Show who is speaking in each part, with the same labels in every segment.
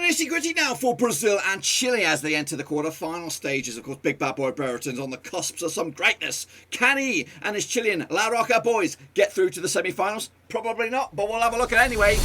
Speaker 1: nitty-gritty now for Brazil and Chile as they enter the quarter-final stages. Of course, big bad boy Brereton's on the cusp of some greatness. Can he and his Chilean La Roca boys get through to the semi-finals? Probably not, but we'll have a look at it anyway.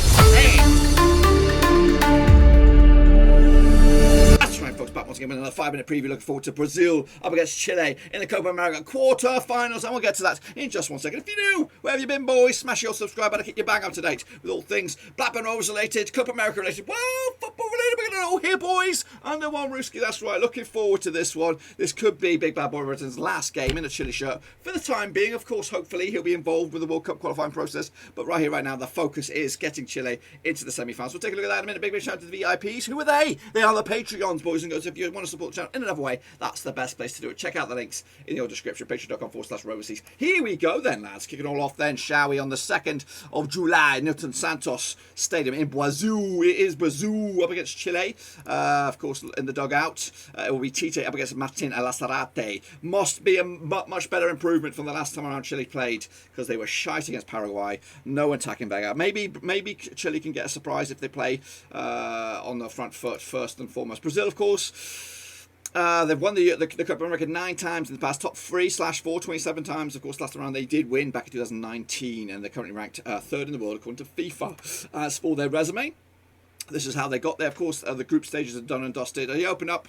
Speaker 1: That's right, folks, back once again with another 5-minute preview. Looking forward to Brazil up against Chile in the Copa America quarter-finals, and we'll get to that in just 1 second. If you're new, where have you been, boys? Smash your subscribe button to keep your bang up to date with all things Blackburn Rovers related, Copa America related, well, football related. We're going to all here, boys, under one Rooski. That's right, looking forward to this one. This could be Big Bad Boy Brereton's last game in a Chile shirt for the time being. Of course, hopefully he'll be involved with the World Cup qualifying process, but right here, right now, the focus is getting Chile into the semi-finals. We'll take a look at that in a minute. Big shout out to the VIPs. Who are they? They are the Patreons, boys and girls. If you want to support the channel in another way, that's the best place to do it. Check out the links in your description, patreon.com/Roverseas. Here we go then, lads. Kicking all off then, shall we, on the 2nd of July, Newton Santos Stadium in Brazil. It is Brazil up against Chile. Of course, in the dugout, it will be Tite up against Martin Alasarate. Must be a much better improvement from the last time around Chile played, because they were shite against Paraguay. No attacking back out. Maybe Chile can get a surprise if they play on the front foot first and foremost. Brazil, of course, they've won the Copa America 9 times in the past. Top 3/4, 27 times. Of course, last round they did win back in 2019, and they're currently ranked 3rd in the world according to FIFA. As for their resume, this is how they got there. Of course, the group stages are done and dusted. They open up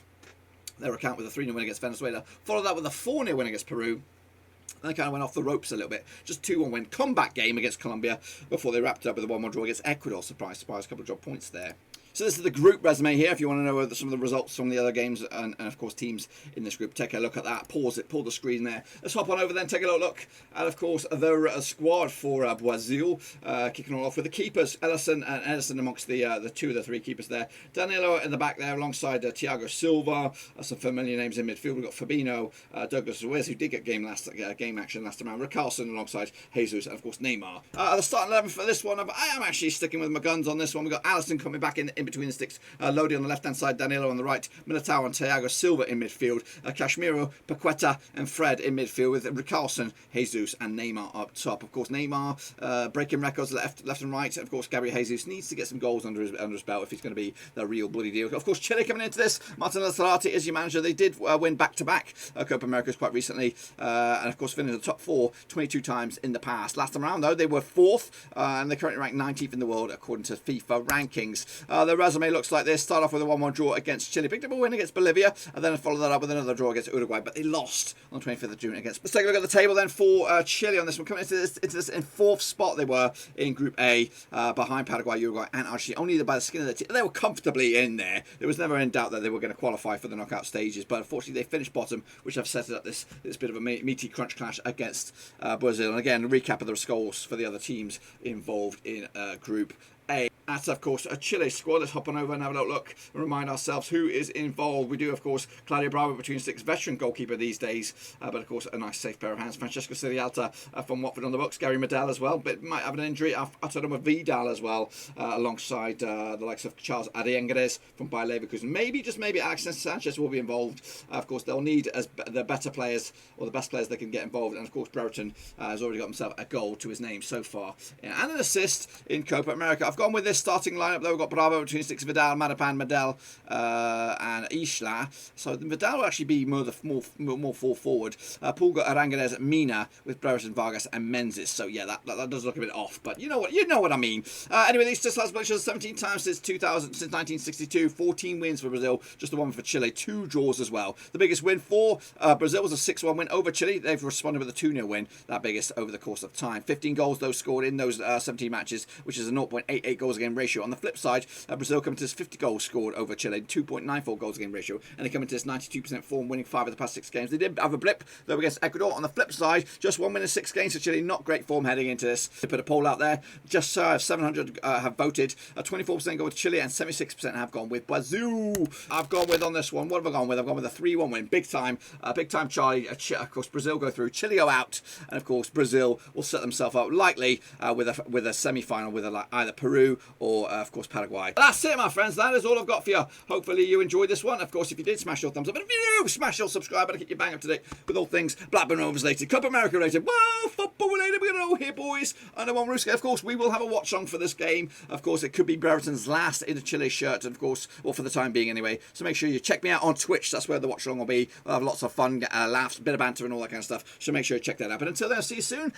Speaker 1: their account with a 3-0 win against Venezuela. Followed that with a 4-0 win against Peru. They kind of went off the ropes a little bit. Just 2-1 win comeback game against Colombia before they wrapped it up with a 1-1 draw against Ecuador. Surprise, surprise, a couple of drop points there. So this is the group resume here. If you want to know some of the results from the other games and of course teams in this group, take a look at that. Pause it, pull the screen there. Let's hop on over then, take a little look at, of course, the squad for Brazil. Kicking all off with the keepers, Ellison and Edison amongst the 2 of the 3 keepers there. Danilo in the back there alongside Thiago Silva. Some familiar names in midfield. We've got Fabinho, Douglas Luiz, who did get game action last time around. Ricarlson alongside Jesus, and of course Neymar. The starting 11 for this one, I am actually sticking with my guns on this one. We've got Alisson coming back in between the sticks, Lodi on the left-hand side, Danilo on the right, Militao and Thiago Silva in midfield, Casemiro, Paqueta and Fred in midfield, with Ricarlson, Jesus and Neymar up top. Of course, Neymar breaking records left and right. Of course, Gabriel Jesus needs to get some goals under his belt if he's going to be the real bloody deal. Of course, Chile coming into this, Martin Lazarate is your manager. They did win back-to-back Copa Americas quite recently, and of course finished in the top 4 22 times in the past. Last time around, though, they were 4th, and they're currently ranked 19th in the world according to FIFA rankings. Their resume looks like this. Start off with a 1-1 draw against Chile, picked up a win against Bolivia, and then follow that up with another draw against Uruguay, but they lost on the 25th of June against. Let's take a look at the table then for Chile on this one. Coming into this in 4th spot, they were in Group A, behind Paraguay, Uruguay and Argentina, only by the skin of their teeth. They were comfortably in there. There was never in doubt that they were going to qualify for the knockout stages, but unfortunately they finished bottom, which have set up this bit of a meaty crunch clash against Brazil. And again, a recap of the scores for the other teams involved in Group A. That's, of course, a Chile squad. Let's hop on over and have a little look and remind ourselves who is involved. We do, of course, Claudio Bravo between sticks, veteran goalkeeper these days, but, of course, a nice safe pair of hands. Francesco Sirialta from Watford on the books. Gary Medel as well, but might have an injury. Arturo Vidal as well, alongside the likes of Charles Ariengres from Bayer Leverkusen. Maybe, just maybe, Alex Sanchez will be involved. Of course, they'll need the better players or the best players they can get involved. And, of course, Brereton has already got himself a goal to his name so far. Yeah, and an assist in Copa America. I've gone with this starting lineup though. We've got Bravo between sticks, Vidal, Madapan, Medel and Isla. So Vidal will actually be more full forward. Pulga, Aranguez, Mina with Brereton, Vargas and Menzies. So yeah, that does look a bit off, but you know what I mean. Anyway, these just last played 17 times since 1962, 14 wins for Brazil, just the one for Chile, 2 draws as well. The biggest win for Brazil was a 6-1 win over Chile. They've responded with a 2-0 win, that biggest over the course of time. 15 goals though scored in those 17 matches, which is a 0.88 goals a game ratio. On the flip side, Brazil come to this 50 goals scored over Chile, 2.94 goals a game ratio, and they come into this 92% form, winning 5 of the past 6 games. They did have a blip though against Ecuador. On the flip side, just 1 win in 6 games for Chile, not great form heading into this. They put a poll out there, just 700 have voted, 24% go with Chile and 76% have gone with Brazil. I've gone with on this one, what have I gone with? I've gone with a 3-1 win, big time Charlie. Of course, Brazil go through, Chile go out, and of course Brazil will set themselves up likely with a semi-final with either Peru or of course Paraguay. That's it, my friends. That is all I've got for you. Hopefully you enjoyed this one. Of course, if you did, smash your thumbs up. And if you do, smash your subscribe button to keep you bang up to date with all things Blackburn Rovers related, Copa America related, well, football related. We're going to here, boys. And I'm on Ruska. Of course, we will have a watch song for this game. Of course, it could be Brereton's last in a Chile shirt, of course, or for the time being anyway. So make sure you check me out on Twitch. That's where the watch along will be. We'll have lots of fun, laughs, a bit of banter and all that kind of stuff. So make sure you check that out. But until then, I'll see you soon.